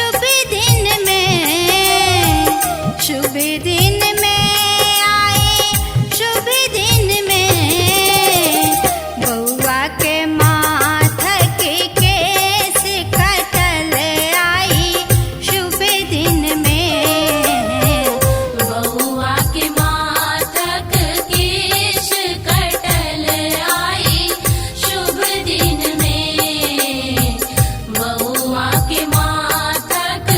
शुभ दिन में, शुभ दिन में आए, शुभ दिन में बउआ के माथा के केस कटल आई, शुभ दिन में बउआ के माथक केश कटल आई, शुभ दिन में बउआ के माथक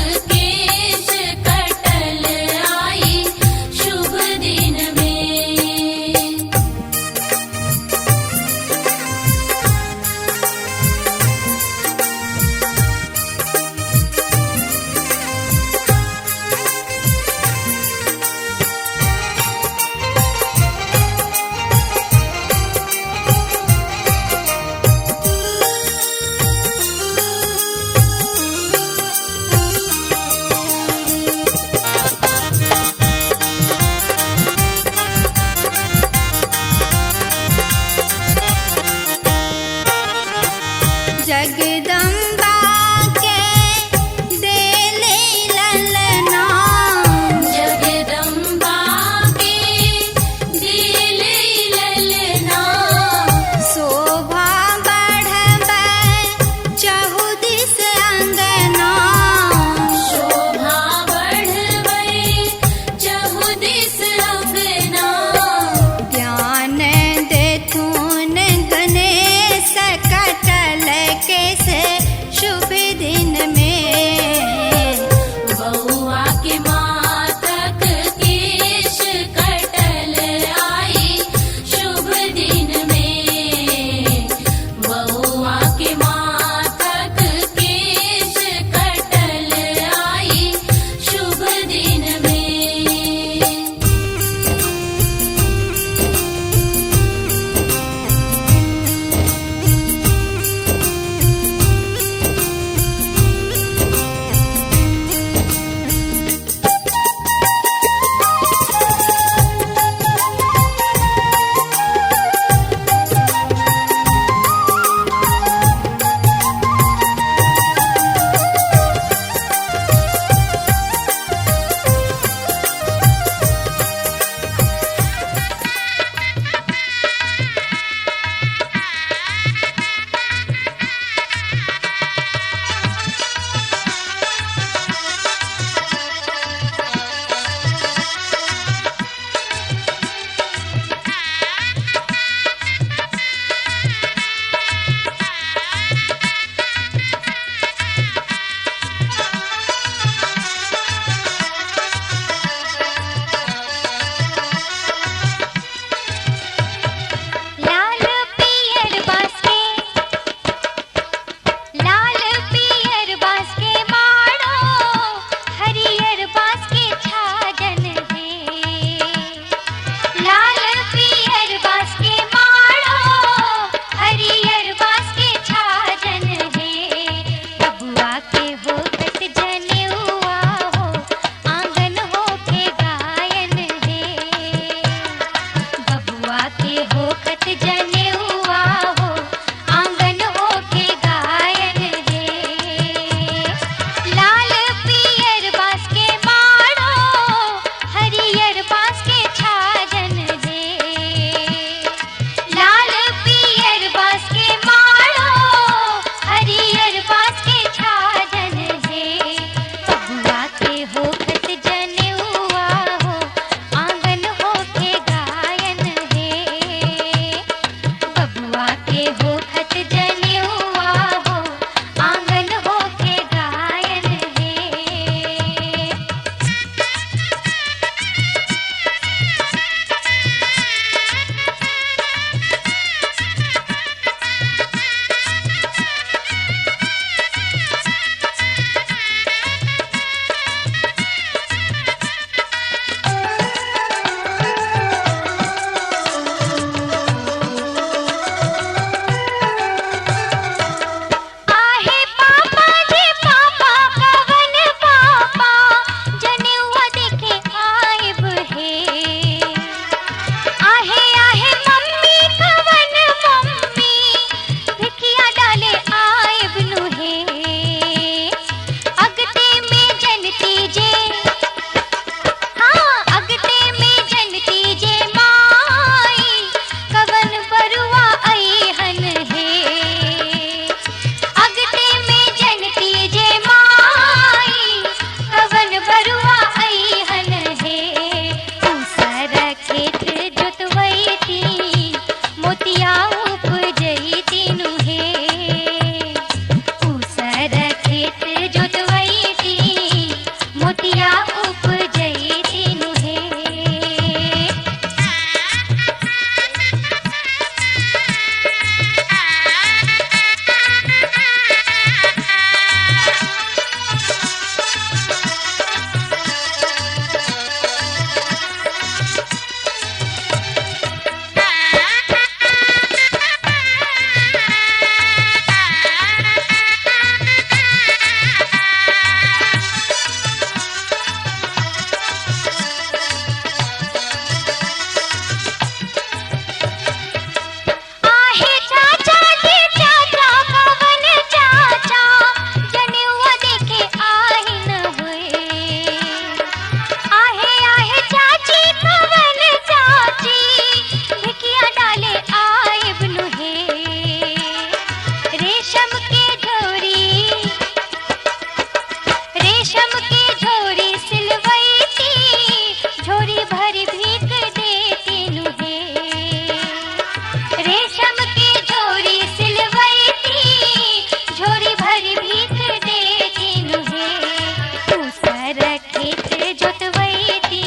खेत जोतवैती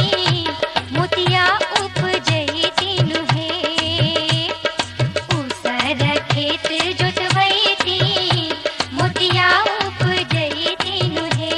मोतिया उपजैती नुहे उसर खेत जोतवैती मोतिया उपजैती नुहे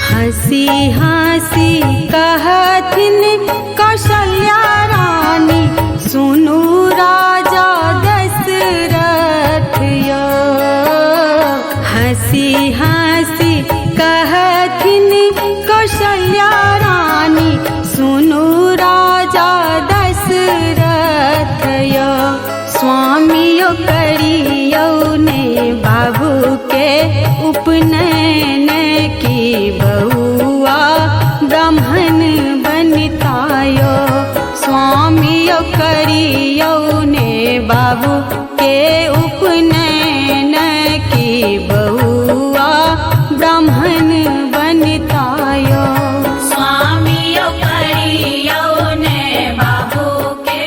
हंसी हंसी कहथिन कौशल्या रानी सुनु राजा दशरथ यो हंसी हंसी कहथिन कौशल्या रानी सुनु राजा दशरथ यो स्वामियो करियो ने बाबू के उपनयन की बहुआ ब्राह्मण बनतायो स्वामियो करियो ने बाबू के उपनयन की बहुआ ब्राह्मण बनतायो स्वामियो करियो ने बाबू के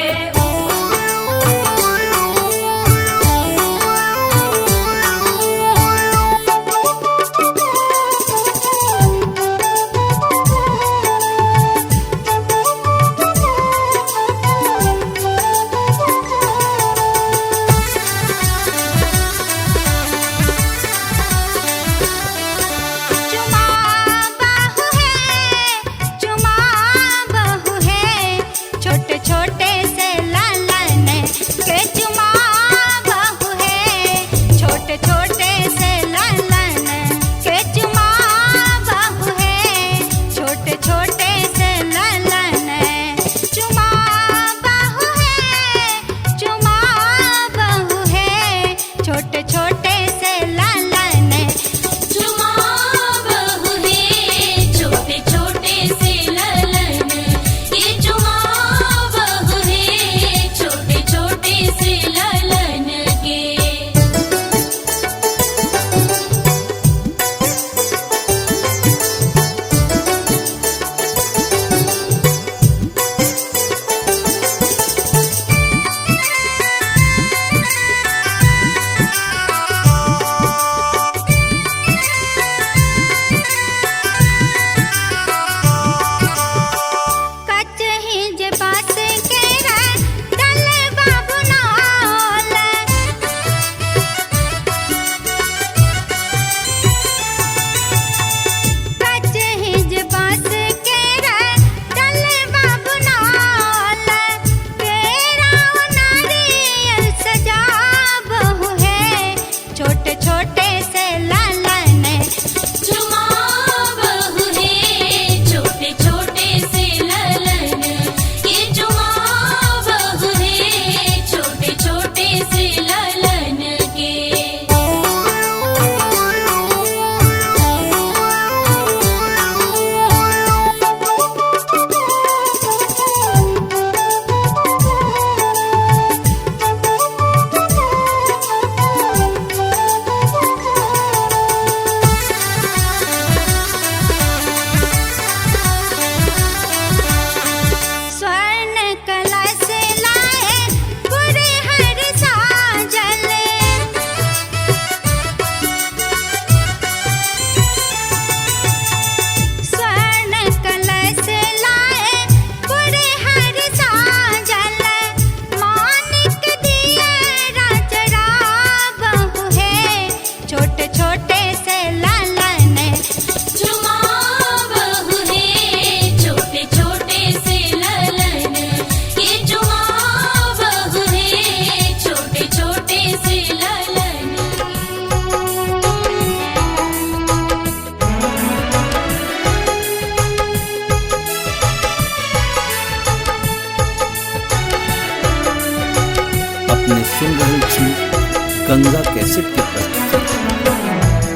गंगा कैसेट की प्रस्तुति।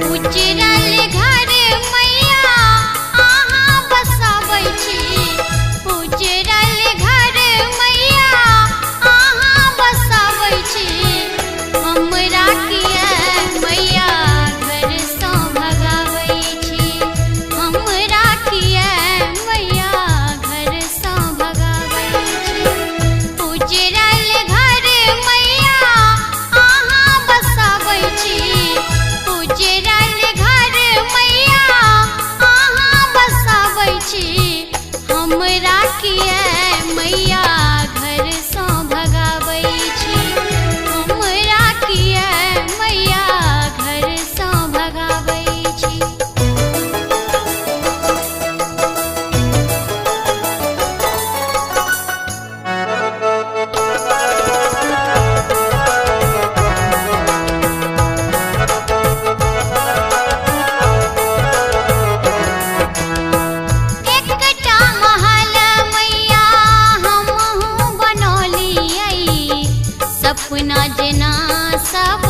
उजरल घर मैया अहाँ बसाबै छी, उजरल घर मैया अहाँ बसाबै छी, हमरा किया मैया घर सँ भगाबै छी, हमरा किया मैया घर सँ भगाबै छी। उजरल घर मैया अहाँ बसाबै छी, उजरल घर मैया अहाँ बसाबै छी, हमरा किया मैया घर सँ भगाबै छी, हमरा किया मैया घर सँ भगाबै छी। एकटा महल मैया हमहूँ बनौलियै, सपना जेना सब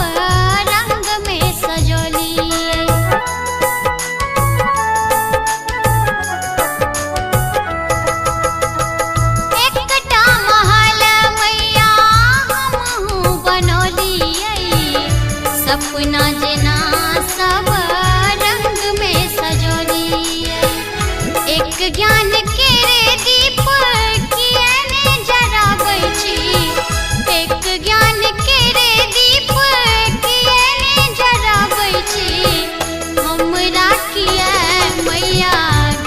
रंग में सजौलियै। एकटा महल मैया हमहूँ बनौलियै, सपना जेना सब रंग में सजौलियै। एक ज्ञान केरे दीप किया ने जराबै छी, एक ज्ञान केरे दीप किया ने जराबै छी, हमरा किया मैया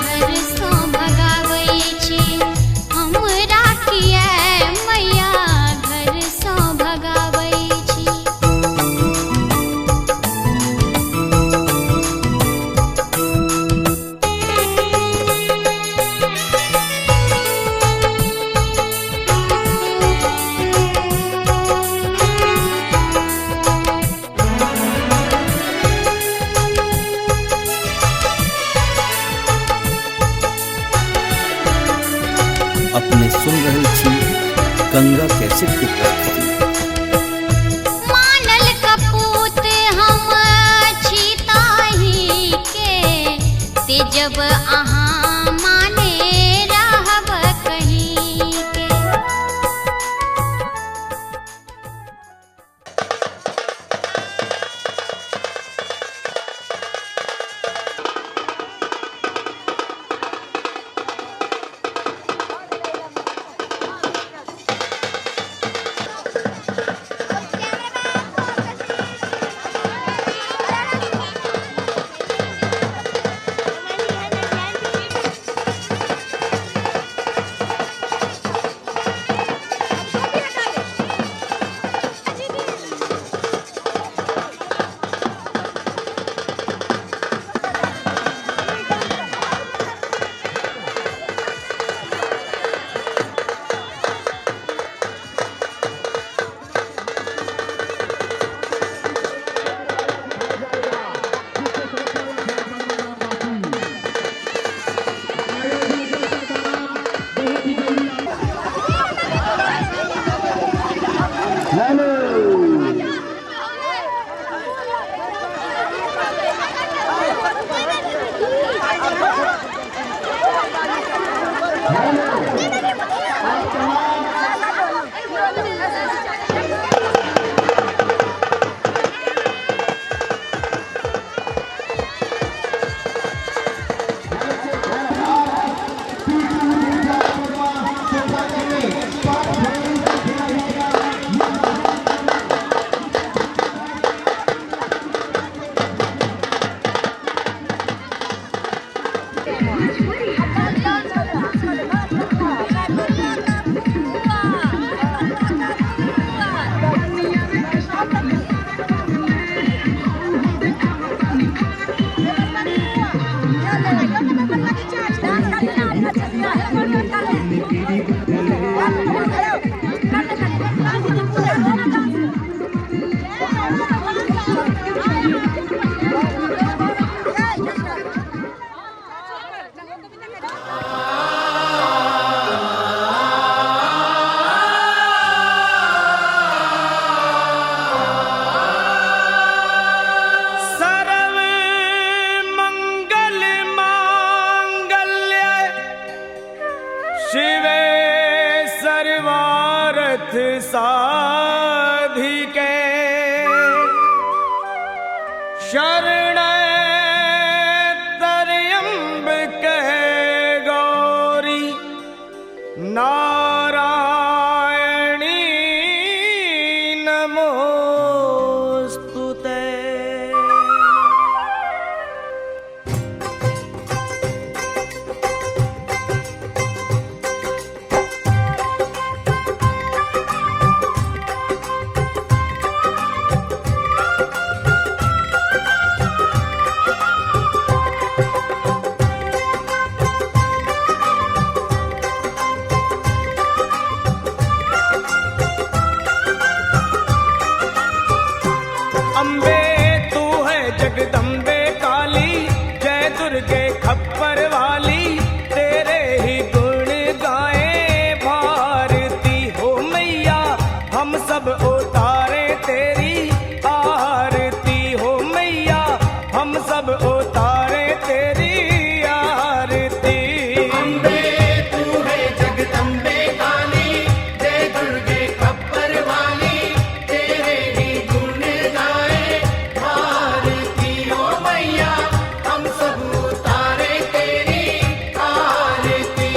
घर सँ भगाबै छी, हमरा किया मैया घर सँ भगाबै छी। अपने सुन रहल छी गंगा कैसेट की प्रस्तुति। मानल कपूत हम छी ताहि के, तेजब अहाँ माने रहब कहीं के। शिवे सर्वार्थ साधिके शरण त्र्यंबके गौरी नारायणी नमोस्तुते। अम्बे तू है जगदम्बे काली, जय दुर्गे खप्पर वाली, तेरे ही गुण गाए भारती हो मैया। हम सब उतारे तेरी आरती हो मैया, हम सब उतारे तेरी आरती। अम्बे तू है जगदम्बे काली, जय दुर्गे खप्पर वाली, तेरे ही गुण गाए भारती हो मैया। हम सब उतारे तेरी आरती।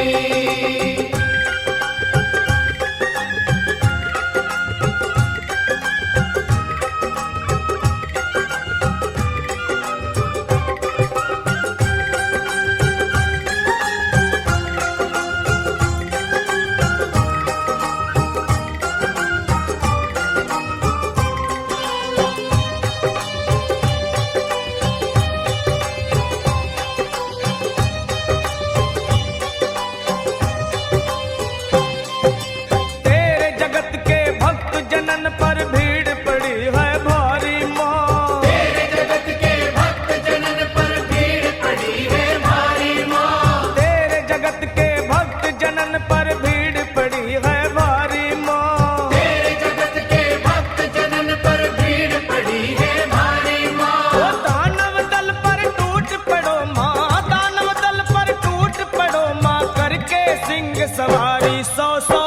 तेरे जगत के भक्त जनन पर भीड़ पड़ी है भारी माँ। तेरे जगत के भक्त जनन पर भीड़ पड़ी है भारी माँ। तेरे जगत के भक्त जनन पर भीड़ पड़ी है भारी माँ। तेरे जगत के भक्त जनन पर भीड़ पड़ी है भारी माँ। ओ दानव दल पर टूट पड़ो माँ, दानव दल पर टूट पड़ो माँ, करके सिंह सवारी। 100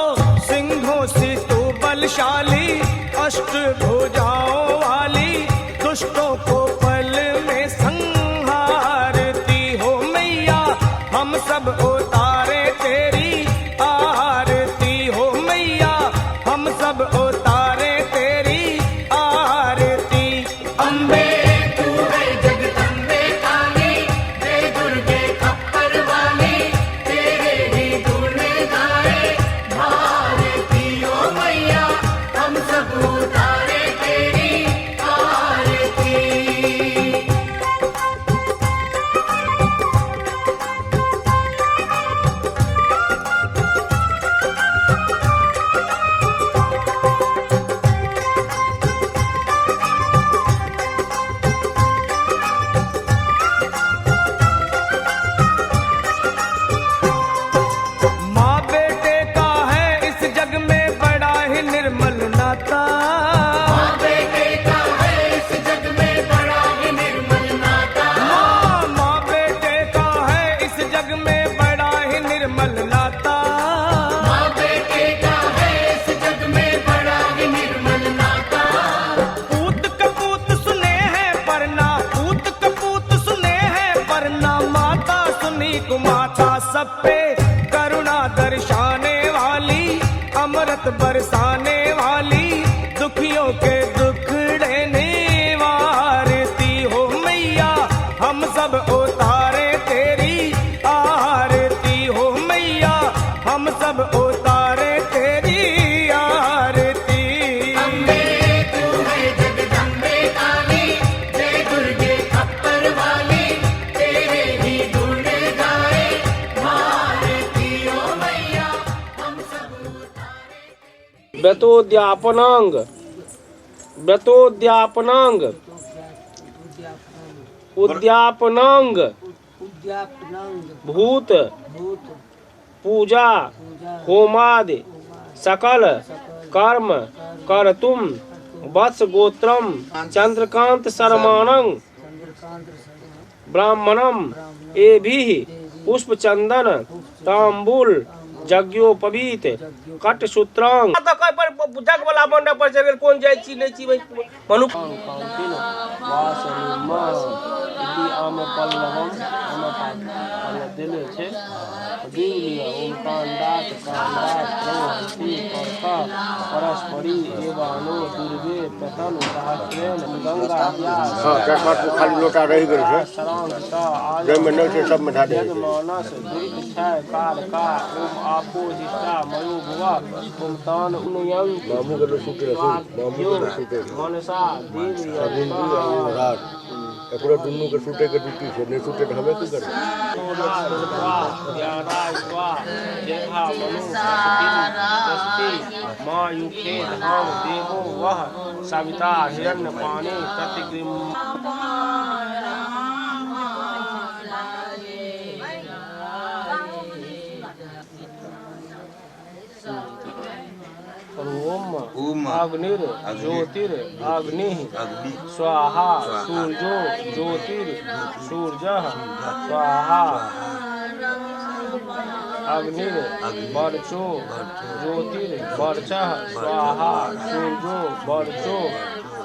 सिंहों से तू बलशाली, अष्ट भुजाओं वाली, दुष्टों को पल में संहारती हो मैया। हम सब उतारे तेरी आरती हो मैया, हम सब उतारे तेरी आरती। अम्बे तू है जगदम्बे काली, जय दुर्गे खप्पर वाली, तेरे ही गुण गाए भारती हो मैया। हम सब उतारे तेरी आरती। माँ बेटे का है इस जग में बड़ा ही निर्मल नाता। माँ बेटे का है इस जग में बड़ा ही निर्मल नाता। माँ बेटे का है इस जग में बड़ा ही निर्मल नाता। माँ बेटे का है इस जग में बड़ा ही निर्मल नाता। पूत कपूत सुने हैं परना, पूत कपूत सुने हैं परना, माता सुनी कुमाता। सब पे करुणा दर्शाने वाली, अमृत बरसाने वाली, दुखियों के दुखड़े निवारती हो मैया। हम सब उतारे तेरी आरती हो मैया, हम सब उतारे तेरी आरती। अम्बे तू है जगदम्बे काली, जय दुर्गे खप्पर वाली, तेरे ही गुण गाए भारती हो मैया। हम सब उतारे। व्रतोद्यापनांग व्रतोद्यापनांग उद्यापनांग भूत पूजा होमादि सकल कर्म कर्तुम वत्स गोत्रम चंद्रकांत शर्माणं ब्राह्मणम एभिः पुष्पचंदन तांबूल जग्योपवीत कट सूत्रंग तो कई पर जग वाला बंडा पर जगह कौन जाय छी नहीं छी मनु कांतिन वासनिम इति आम पल्लवम आम पाल दिले छे दिलिया ओम कांडात प्रोहति परका परस्परी एवानो दुर्गे प्रथम सहस्रेन गंगा व्यास हां कटमाट खाली लोटा रही गई है शरणता जय में नहीं से सब में ढा दे मानस दुरित छय कार का ओम आपो हिस्सा मयो भुवा ओम तान उनयं मामू के सूटे मामू के सूटे मनसा देवी रात एकरो दुन्नु के सूटे के ड्यूटी से नहीं सूटे तो हमें की कर माँ युखे धाम देवो वह सविता हिरण्य पानी प्रतिग्रिम ओम अग्निर ज्योतिर अग्नि स्वाहा सूर्यो ज्योतिर सूर्यः स्वाहा अग्निर वर्चो ज्योतिर वर्चः स्वाहा सूर्यो वर्चो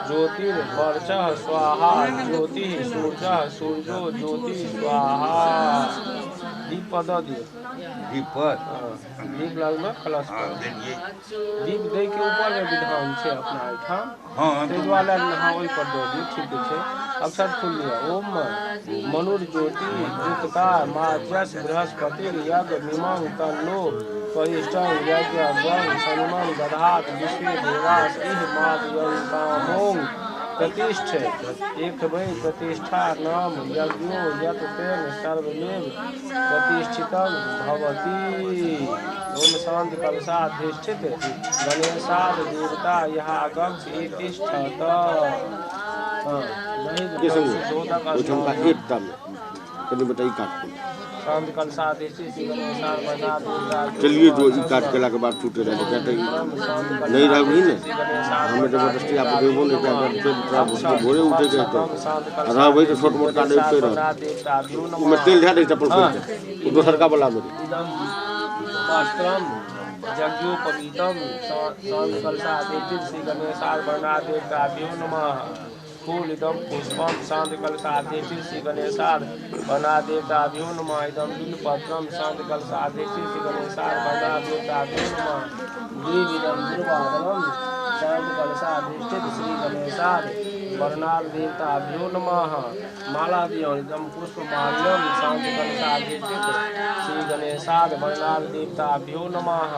ज्योतिर वर्चः स्वाहा ज्योति सूर्यः सूर्यो ज्योति स्वाहा दीप दऽ दियौ दीप पर दीप लगबे कलश दीप दै के ऊपर में विधान छै अपना एठाम ताहि दुआरे अहाँ ओहि पर दऽ दियौ ठीक छै अक्षर फूल लिअ ओम मनुर ज्योति युक्ता माजस बृहस्पति यज्ञ मिमं तन्नो परिष्टं यज्ञ अग्रं सनिमं दधात विश्वे देवास इह मादयंतामों प्रतिष्ठ एक वै प्रतिष्ठा नाम यज्ञो यत तेन सर्वमेव प्रतिष्ठितं भवति ओम शांति कलशाधिष्ठित गणेशाद देवता यह अगक्ष तिष्ठत कभी बताइए काट शांति कलशाधिष्ठित गणेशाद बना देवता चलिए जो काट के ला के बाद छूटे रहे कहते नहीं रह भी ना हमें जबरदस्ती आप देवो ने क्या भोरे उठे गए तो रहा वही तो छोट मोट काटे उठते रहे मैं तेल ध्यान दे चप्पल पहन दूसर का बोला मेरी वस्त्रम यज्ञोपवीतम शांति कलशाधिष्ठित श्री गणेशाद बना देवताभ्यो नमः फूलिदम पुष्पम शांति कलशाधिष्ठित श्री गणेशाद बना देवताभ्यो नमः इदम बिल्वपत्रम शांति कलशाधिष्ठित श्री गणेशाद बना देवताभ्यो नमः ग्रीविदम दुर्वादनम शांति कलशाधिष्ठित श्री गणेशाद वर्णाल देवताभ्यो नमः माला दियम पुष्पमाल्यम शांति कलशाधिष्ठित श्री गणेशाद वर्णाल देवताभ्यो नमः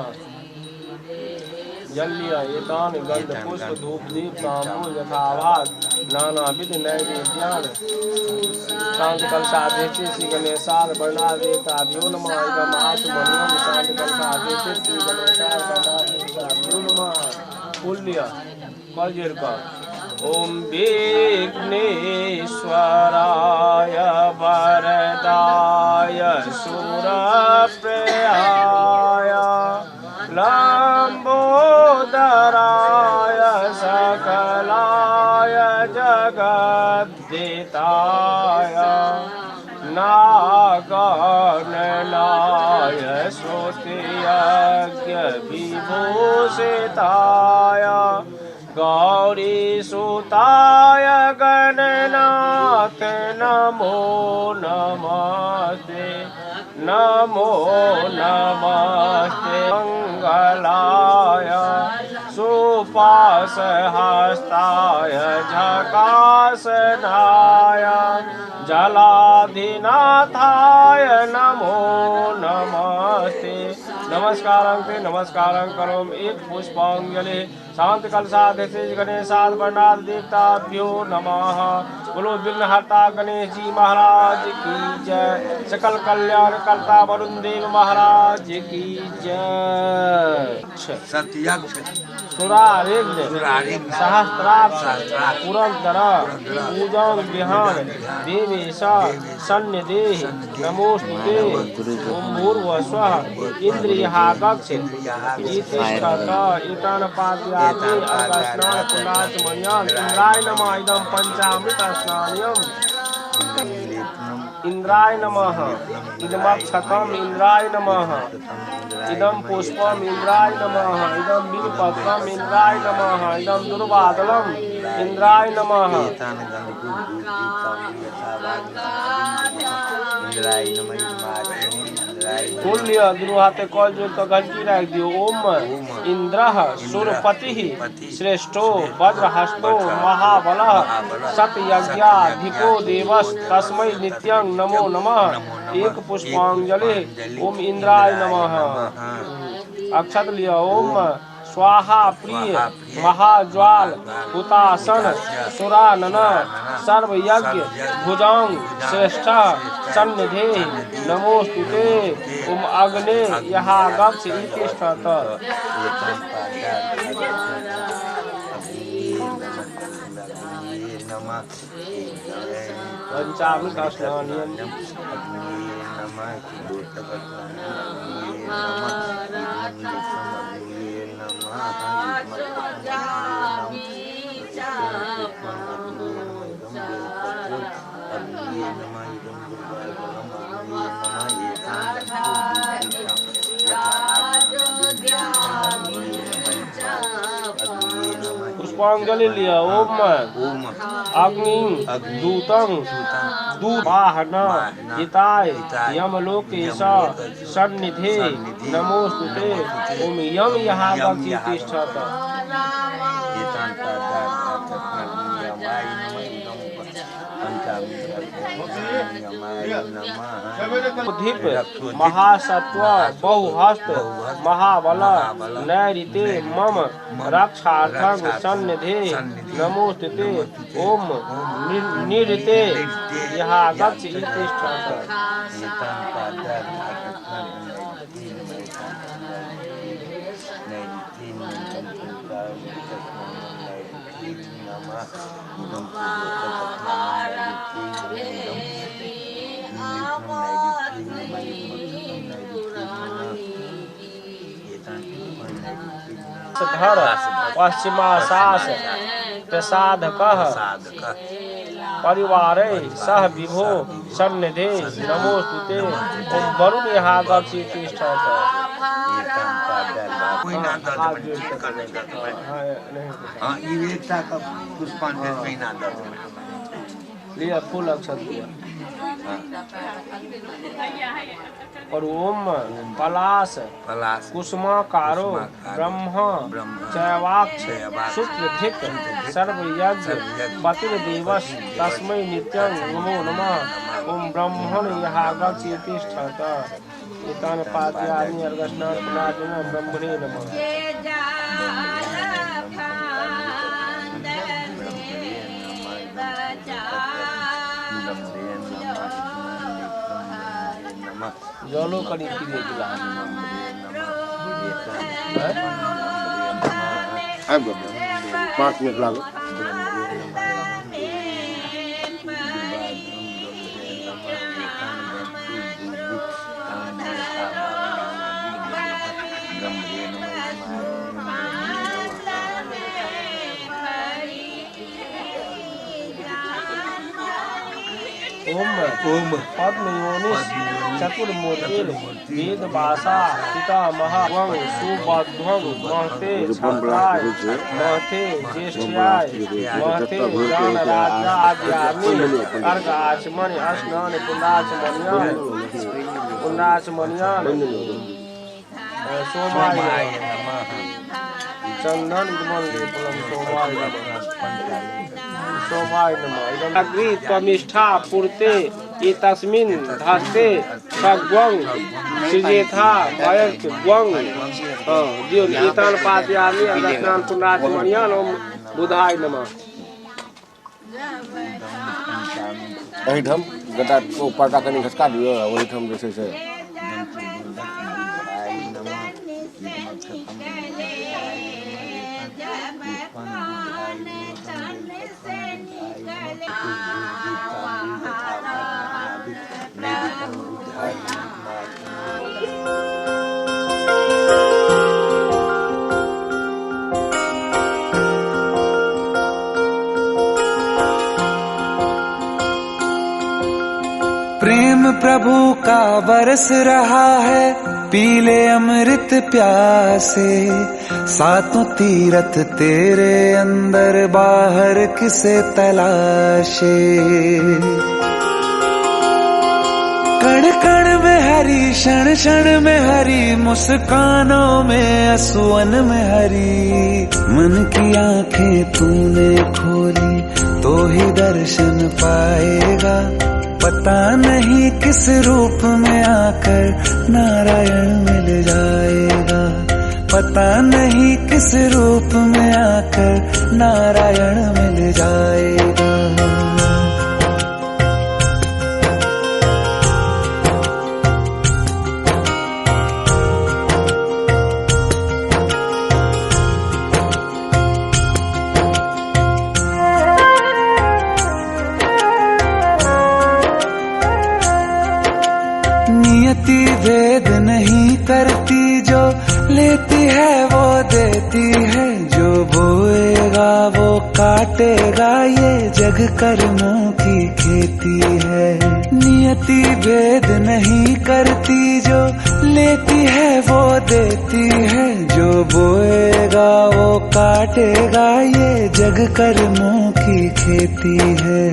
जल्य एतान गंध पुष्प धूप दीप तांबूल यथावाद नानाविध नैवेद्यान शांति कलशाधिष्ठित श्री गणेशाद वर्णा देवताभ्यो नमः इदम आत्मनियम शांति कलशाधिष्ठित श्री गणेशाद वर्णा देवताभ्यो नमः पुल्य कलजिर्क ओम विघ्नेश्वराय वरदाय सुरप्रियाय लंबोदराय सकलाय जगद्दिताय नागननाय स्तुतियज्ञ विभूषिताय गौरी सुताय गणनाथ नमो नमस्ते नमो नमस्ते मंगलाय सुपासहस्ताय झकासनाय जलाधिनाथाय नमो नमस्ते नमस्कारं करोमि एक पुष्पांजलि शांति कलशाधिष्ठित गणेशाद वर्णाद देवताभ्यो नमः बोलो विघ्नहर्ता गणेश जी महाराज की जय सकल कल्याण कर्ता वरुण देव महाराज की जय सत्यज्ञ सुरारिग्न सहस्त्राक्ष पुरंदर पूजन विहान देवेश सन्निधेहि नमोस्तुते ओम भूर्भुवस्वः इंद्रियागक्ष इतिष्ठत इतन पाद्याते अर्घस्नान पुण्डाचमन्यान् इंद्राय नमः इदं पंचामृत स्नानयम् इंद्राय नमः इदमक्षतम् इंद्राय नमः इदं पुष्पम् इंद्राय नमः इदं बिल्वपत्रम् इंद्राय नमः इदं दुर्वादलम् इंद्राय नमः खोल लिया दोनों हाथे कॉल जो तो घंटी रख दियो। ओम इंद्रः सुरपतिः श्रेष्ठो वज्रहस्तो महाबलः सतयज्ञाधिपो देवस् तस्मै नित्यं नमो नमः। एक पुष्पांजलि ओम इंद्राय नमः। अक्षत लिया। ओम स्वाहा प्रिय महाज्वाल हुतासन सुरानन सर्वयज्ञ भुजंग श्रेष्ठ सन्निधे नमोस्तुते। ओम अग्ने यहा गच्छ इतिष्ठत। पंचामृत स्नान पुष्पांजलि लिया। ओम अग्नि दूतं दूतवाहन हिताय यमलोकेश सन्निधे नमोस्तुते। ओम यम यहाँ तिष्ठत। उद्दीप महासत्व बहुहस्त महाबल नैऋते मम रक्षार्थं सन्निधे नमोस्तुते। ओम निरते यहाँ गच्छ इतिष्ठत। धर पश्चिमाशास प्रसादकः परिवारे सह विभो सन्निधे नमोस्तुते। ओम वरुण यहाँ गच्छ तिष्ठत। लिया फूल अक्षत लिया। और ओम पलाश कुसुमाकारो ब्रह्म चैवाक्ष शुक्लधिक सर्वयज्ञ पतिर्देवस् तस्मै नित्यं नमो नमः। ओम ब्रह्मण यहाँ गच्छ तिष्ठत। एतान पाद्यानि अर्घस्नान पुनाजन ब्रह्मणे नमः। जलो करी पीले गिलास। 5 मिनट लागो। ओम पद्मयोनिस चतुर्मूर्ति वेद भाषा पितामह सुबध्वं महते छत्राय महते ज्येष्ठ्याय महते ज्ञानराज्याद्यामि अर्घ आचमन स्नान पुण्डाचमनियान सोमाय चंदन सोमाय नमः। अग्नि त्वमिष्ठा पूर्ते एतस्मिन् धस्ते सग्वं सृजेथा वयर्क ग्वं दियो एतान पादयामि अर्घस्नान पुण्डाचमनियान। ओम बुधाय नमः। वही ठाम गदा को पाटा कनी खसका दियो वही ठाम जैसे से प्रेम प्रभु का बरस रहा है, पीले अमृत प्यासे। सातों तीरथ तेरे अंदर, बाहर किसे तलाशे। कण कण में हरी, क्षण क्षण में हरी, मुस्कानों में असुवन में हरी। मन की आंखें तूने खोली तो ही दर्शन पाएगा। पता नहीं किस रूप में आकर नारायण मिल जाएगा। पता नहीं किस रूप में आकर नारायण मिल जाएगा। नियति भेद नहीं करती, जो लेती है वो देती है। जो बोएगा वो काटेगा, ये जग कर्मों की खेती है। नियति भेद नहीं करती, जो लेती है वो देती है। जो बोएगा वो काटेगा, ये जग कर्मों की खेती है।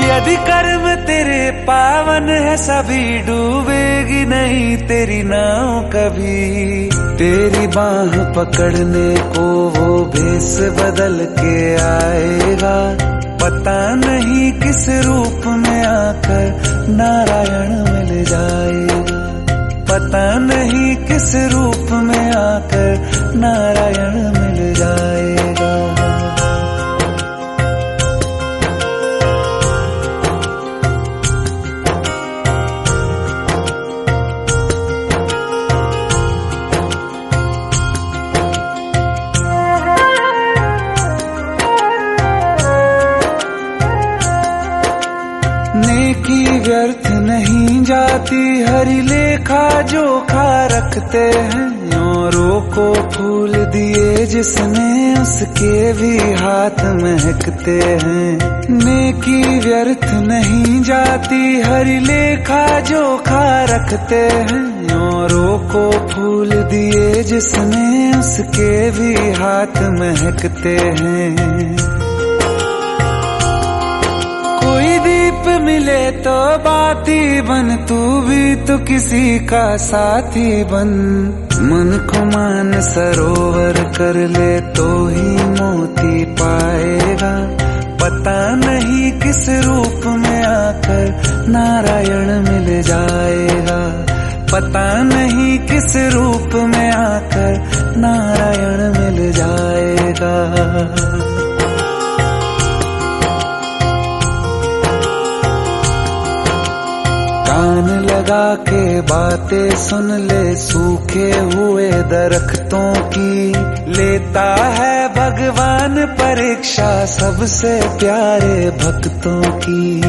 यदि कर्म तेरे पावन है, सभी डूबेगी नहीं तेरी नाव कभी। तेरी बाह पकड़ने को वो भेष बदल के आएगा। पता नहीं किस रूप में आकर नारायण मिल जाएगा। पता नहीं किस रूप में आकर नारायण मिल जाएगा। नेकी व्यर्थ नहीं जाती, हरि लेखा जोखा रखते हैं। औरों को फूल दिए जिसने, उसके भी हाथ महकते हैं। नेकी व्यर्थ नहीं जाती, हरि लेखा जोखा रखते हैं। औरों को फूल दिए जिसने, उसके भी हाथ महकते हैं। कोई दीप मिले तो बाती बन, तू भी तो किसी का साथी बन। मन को मान सरोवर कर ले तो ही मोती पाएगा। पता नहीं किस रूप में आकर नारायण मिल जाएगा। पता नहीं किस रूप में आकर नारायण मिल जाएगा। कान लगा के बातें सुन ले, सूखे हुए दरख्तों की। लेता है भगवान परीक्षा सबसे प्यारे भक्तों की।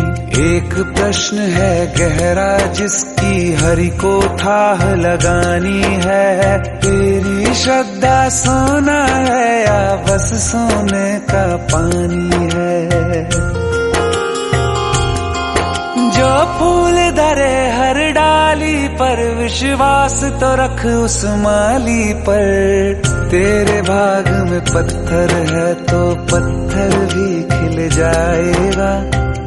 एक प्रश्न है गहरा जिसकी हरि को थाह लगानी है। तेरी श्रद्धा सोना है या बस सोने का पानी है। जो फूल धरे हर डाली पर, विश्वास तो रख उस माली पर। तेरे भाग में पत्थर है तो पत्थर भी खिल जाएगा।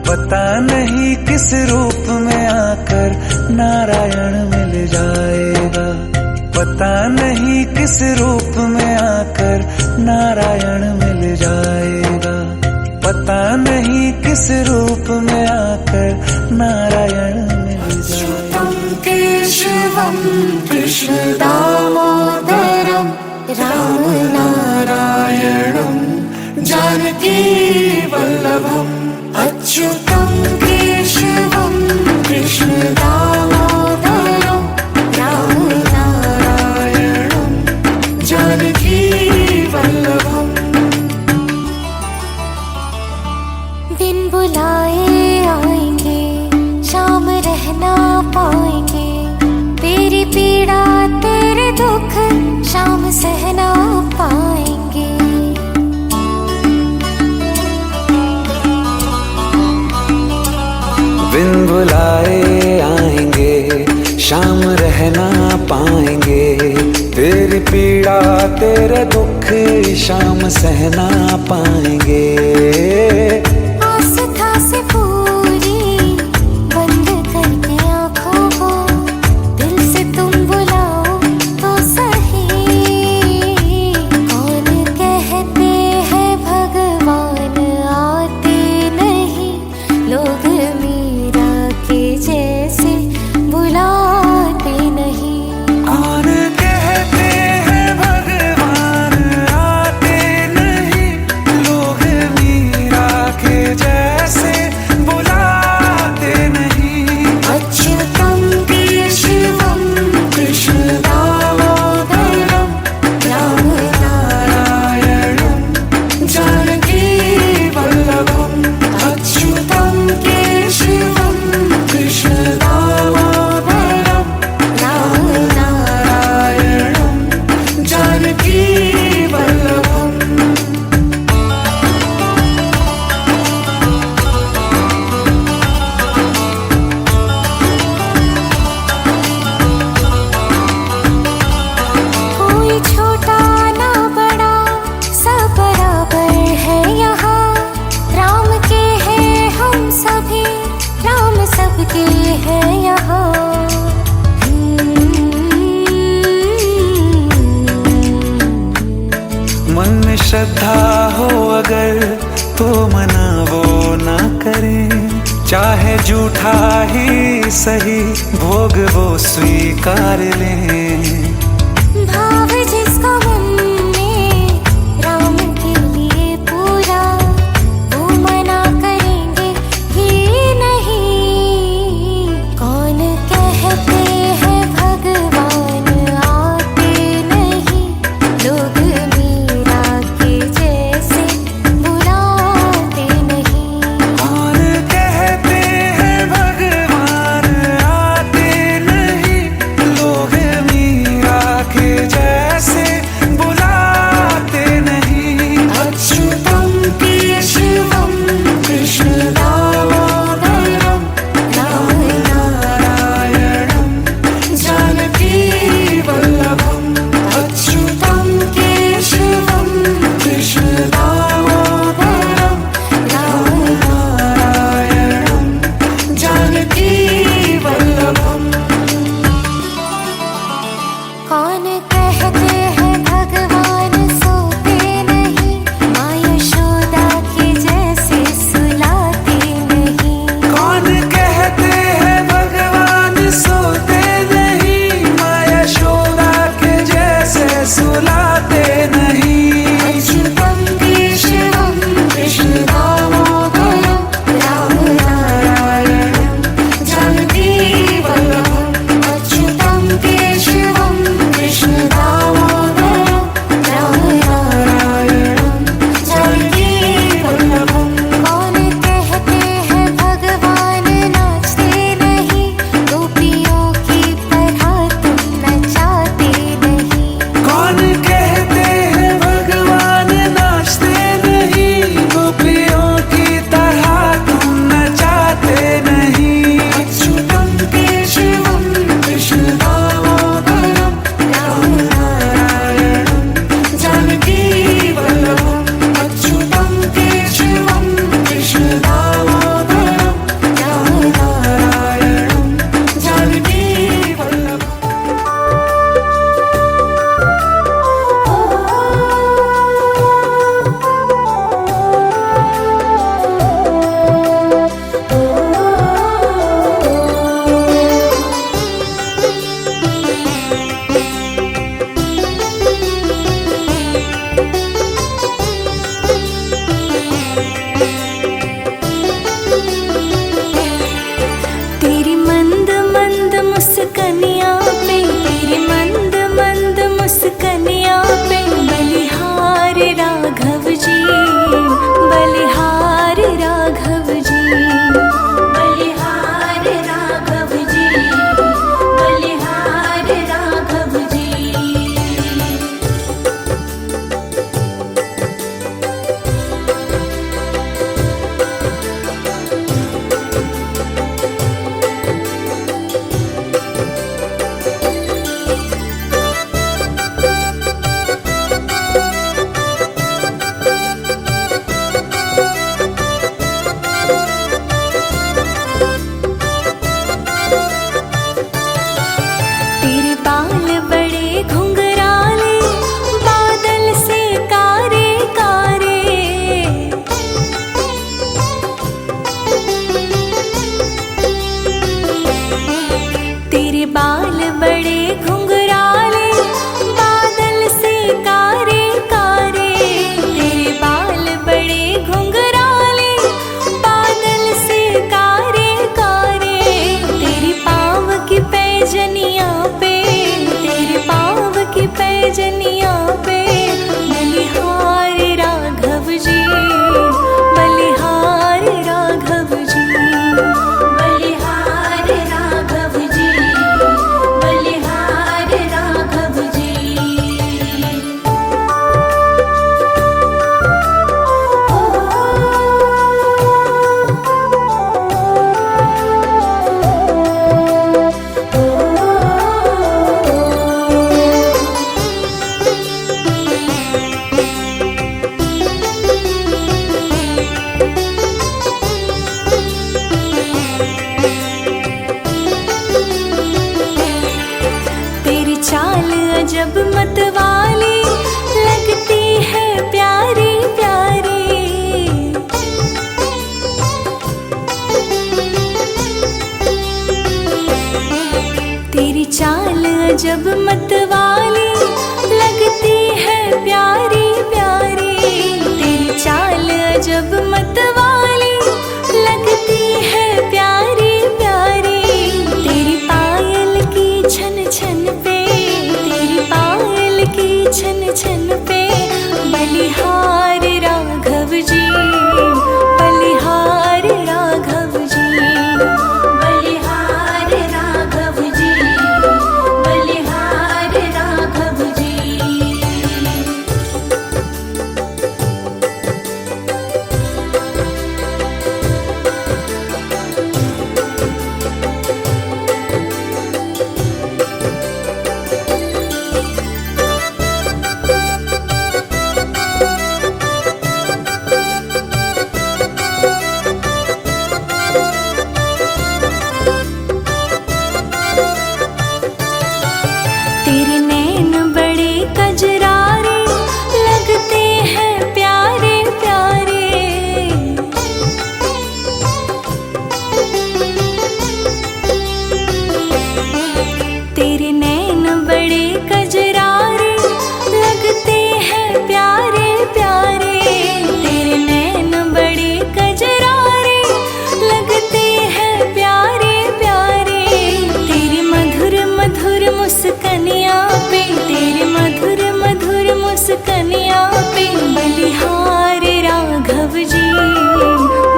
पता नहीं किस रूप में आकर नारायण मिल जाएगा। पता नहीं किस रूप में आकर नारायण मिल जाएगा। पता नहीं किस रूप में आकर नारायण मिल जाएगा। केशवं कृष्ण दामोदरं राम नारायणं जानकी वल्लभम्। अच्युतं केशवं कृष्ण दामोदरं राम नारायणं जानकी वल्लभम्। दिन बुलाए आएंगे, शाम रहना पाएंगे। तेरी पीड़ा तेरे दुख शाम सहना पाएंगे। बिन बुलाए आएंगे, शाम रहना पाएंगे। तेरी पीड़ा तेरे दुख शाम सहना पाएंगे। आस्था से पूरी बंद करके आँखों को दिल से तुम बुलाओ तो सही। कौन कहते हैं भगवान आते नहीं, लोग मीरा के जैसे बुलाते नहीं। कौन कहते हैं भगवान आते नहीं, लोग मीरा के जैसे बुलाते नहीं। अच्युतं केशवं कृष्णदामोदरं रामनारायणं जानकी वल्लभम्। अच्युतं केशवं कृष्णदामोदरं रामनारायणं जानकी वल्लभम्। कोई छोटा ना बड़ा सब बराबर है यहाँ। राम के हैं हम सभी, राम सबके हैं यहाँ। मन में श्रद्धा हो अगर तो मना वो ना करें, चाहे झूठा ही सही भोग वो स्वीकार लें। भाव जिसका मन में राम के लिए पूरा, वो मना करेंगे ही नहीं। कौन कहते हैं भगवान आते नहीं, लोग मीरा के जैसे बुलाते नहीं। कौन कहते हैं भगवान आते नहीं, लोग मीरा के जैसे चाल अजब मतवाली लगती है प्यारी प्यारी। तेरी चाल अजब मतवाली लगती है प्यारी प्यारी। तेरी पायल की छन छन पे, तेरी पायल की छन छन पे बलिहार राघव जी, बलिहार राघव जी, बलिहार राघव जी, बलिहार राघव जी। तेरे नैन बड़े कजरारे लगते हैं प्यारे प्यारे। तेरे नैन बड़े कजरारे लगते हैं प्यारे प्यारे। तेरे नैन बड़े कजरारे लगते हैं प्यारे प्यारे। तेरी मधुर मधुर मुस्कनिया पे, तेरी मधुर मधुर मुस्कनिया पे बलिहार राघव जी,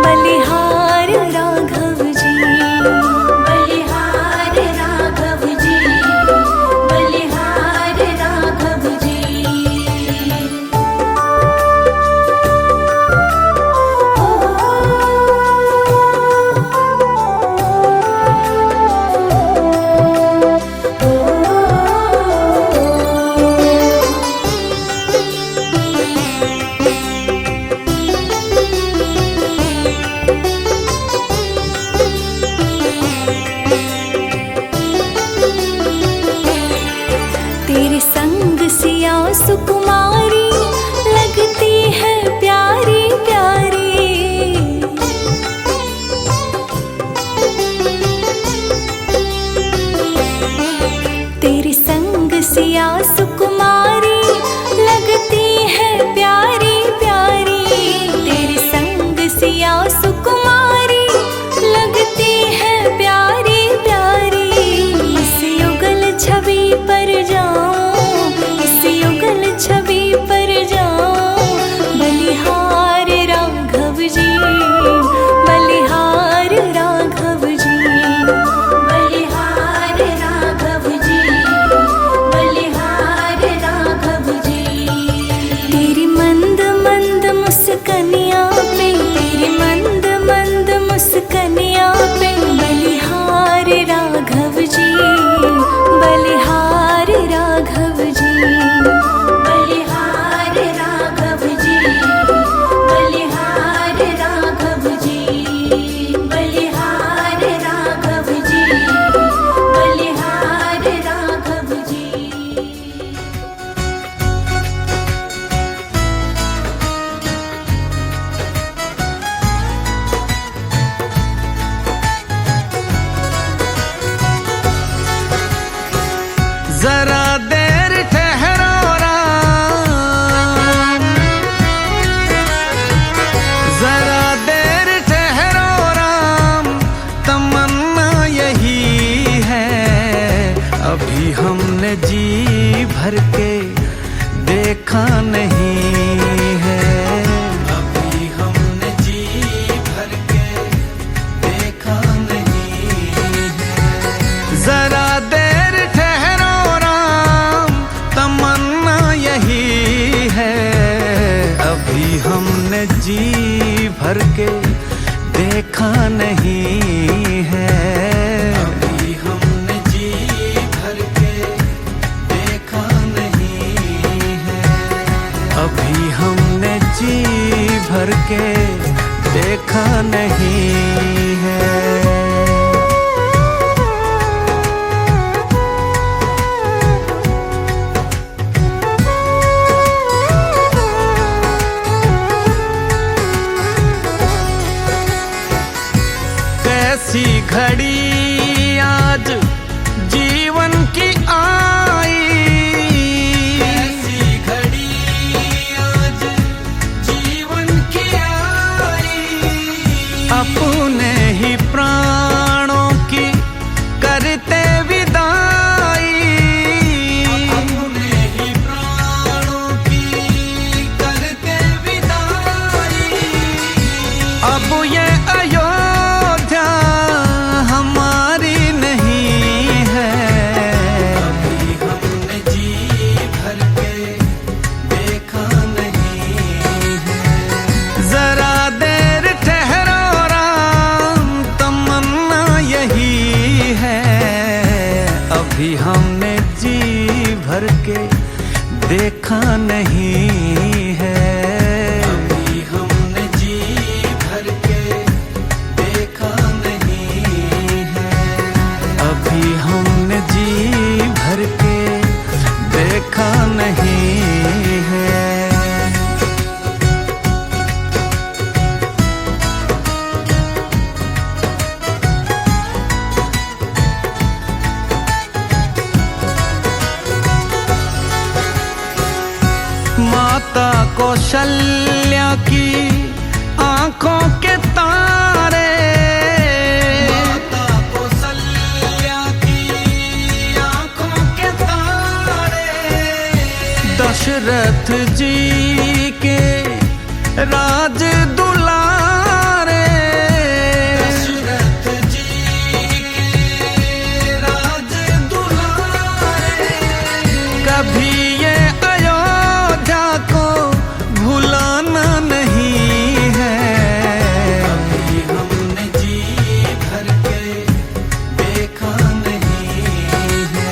बलिहार राघव जी, बलिहार राघव जी, बलिहार राघव जी। तेरे संग सिया सुकुमारी लगती है प्यारी प्यारी। तेरे संग सिया सुकुमारी लगती है प्यारी प्यारी। तेरे संग सिया सुकुमारी लगती है प्यारी प्यारी। इस युगल छवि पर जाऊं, इस युगल छवि पर जाऊं बलिहार राघव जी, बलिहार राघव जी, बलिहार राघव जी, बलिहार राघव जी। तेरी मंद मंद मुस्कनिया पे, तेरी मंद मंद मुस्कनिया पे बलिहार राघव जी, बलिहार राघव जी, बलिहार राघव जी, बलिहार राघव जी, बलिहार राघव जी, बलिहार राघव जी। जरा देर ठहरो राम, जरा देर ठहरो राम, तमन्ना यही है। अभी हमने जी भर के देखा नहीं है, अभी हमने जी भर के देखा नहीं है। जरा देर ठहरो राम, तमन्ना यही है। अभी हमने जी भर के देखा नहीं है, अभी हमने जी भर के देखा नहीं है। देखा नहीं है। अभी हमने जी भर के देखा नहीं है। अभी हमने जी भर के देखा नहीं है। माता कौशल्या की आंखों के तारे, माता कौशल्या की आंखों के तारे, दशरथ जी के राज दुलारे, दशरथ जी के राज दुलारे। कभी ये अयोध्या को भुलाना नहीं है। अभी हमने जी भर के देखा नहीं है।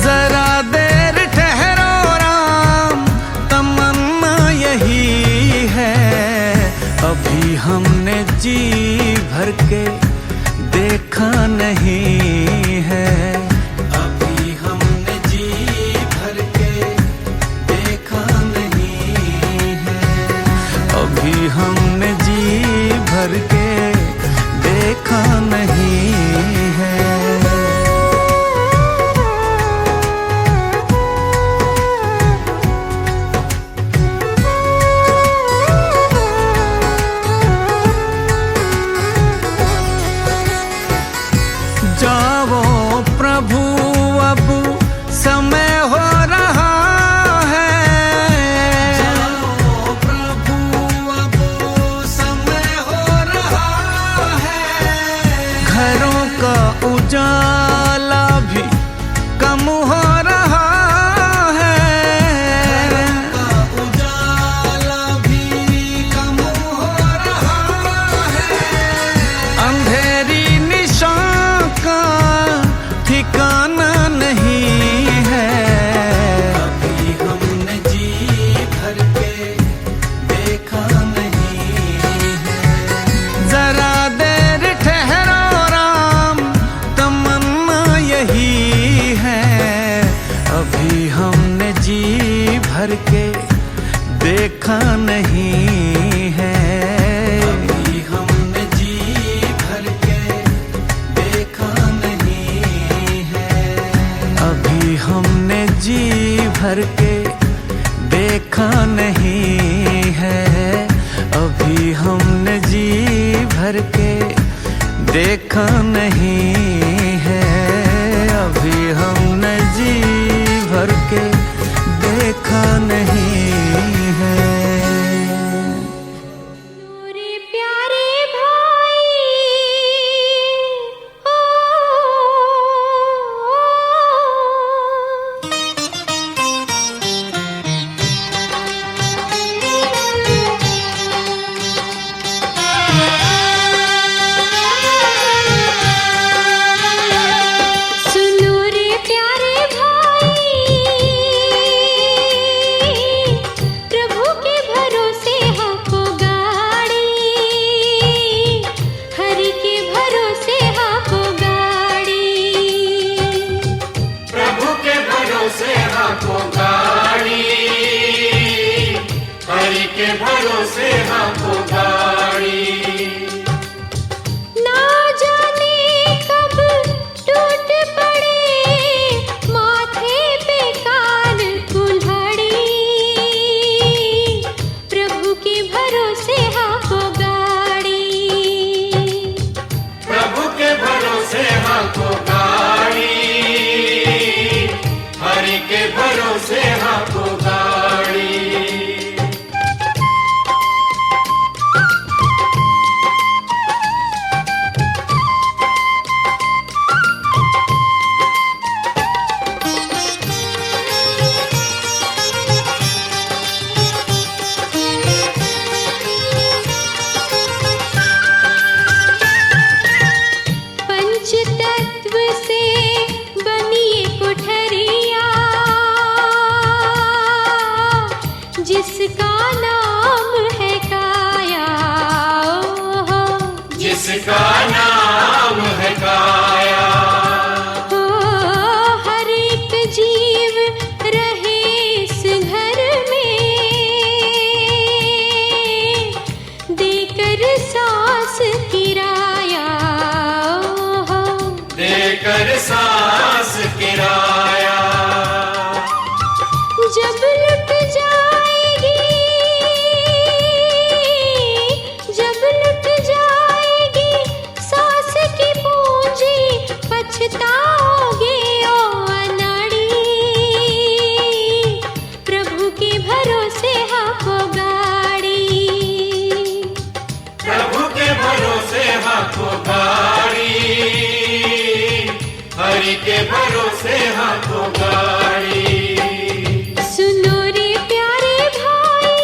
जरा देर ठहरो राम, तमन्ना यही है। अभी हमने जी भर के देखा नहीं है। अभी हमने जी भर के देखा नहीं है। अभी हमने जी भर के देखा नहीं है। जाओ प्रभु अब समय हो रहा है। जाओ प्रभु अब समय हो रहा है। घरों का उजाला भी कम हो रहा है। घरों का उजाला भी कम हो रहा है। अंधेरी निशान का ठिकाना नहीं है। अभी हमने जी भर के देखा नहीं है। जरा देर ठहरो राम, तमन्ना यही है। अभी हमने जी भर के देखा नहीं है। अभी हमने जी भर के देखा नहीं है। अभी हमने जी भर के देखा नहीं है। अभी हमने जी भर के देखा नहीं है। अभी हमने जी भर के देखा नहीं है। मेरे प्यारे भाई ओ, सुनो रे प्यारे भाई, प्रभु के भरोसे हाको गाड़ी, हरि के भरोसे हाको गाड़ी। प्रभु के भरोसे हाको गाड़ी, हरि के भरोसे हाको गाड़ी। ना जाने कब टूट पड़े माथे पे कान कुल्हाड़ी, प्रभु के भरोसे हाको गाड़ी। प्रभु के भरोसे हाको गाड़ी, हरि के भरोसे हाको गाड़ी। पंचतत्व से बनी ये कोठरिया, जिसका नाम है काया, जिसका नाम है काया, हर एक जीव रहे इस घर में, देकर सांस किराया, देकर सांस किराया। जब लुट जाएगी, जब लुट जाएगी सांस की पूंजी, पछताओगे ओ अनाड़ी। प्रभु के भरोसे हाथों गाड़ी, प्रभु के भरोसे हाथों गाड़ी, हरि के भरोसे हाथों गाड़ी। सुनो रे प्यारे भाई,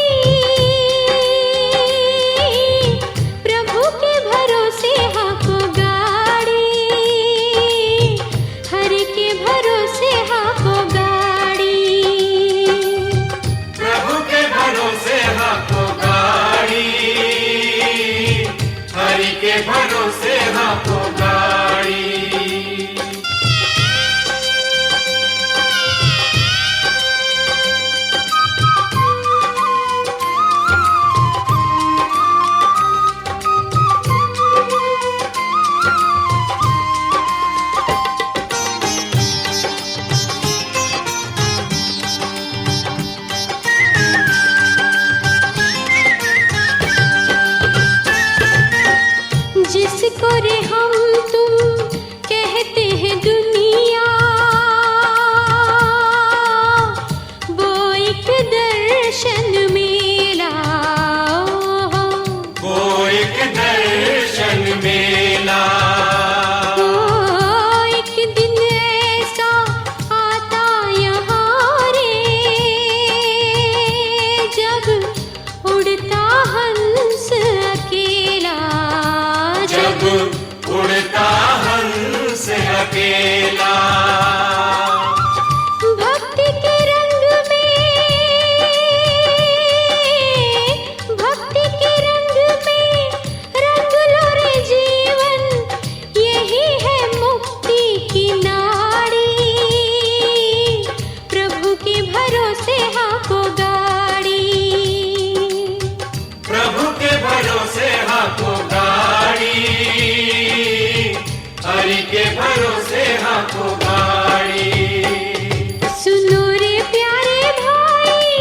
प्रभु के भरोसे हाथों गाड़ी, हरि के भरोसे हाथों गाड़ी। प्रभु के भरोसे हाथों गाड़ी, हरि के भरोसे हाथों गाड़ी। जिसको रे हम तुम कहते हैं दुनिया, वो एक दर्शन मेला, वो एक दर्शन मेला। एक दिन ऐसा आता यहाँ रे, जब उड़ता हंस अकेला, जब उड़ता हंस अकेला। भक्ति के रंग में, भक्ति के रंग में रंग लो रे जीवन, यही है मुक्ति की नाड़ी। प्रभु के भरोसे हाथों गाड़ी, प्रभु के भरोसे हाथों गाड़ी, हरि के भरोसे हाथों गाड़ी। सुनो रे प्यारे भाई,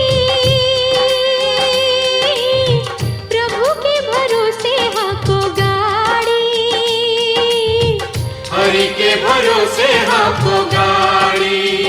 प्रभु के भरोसे हाथों गाड़ी, हरि के भरोसे हाथों गाड़ी।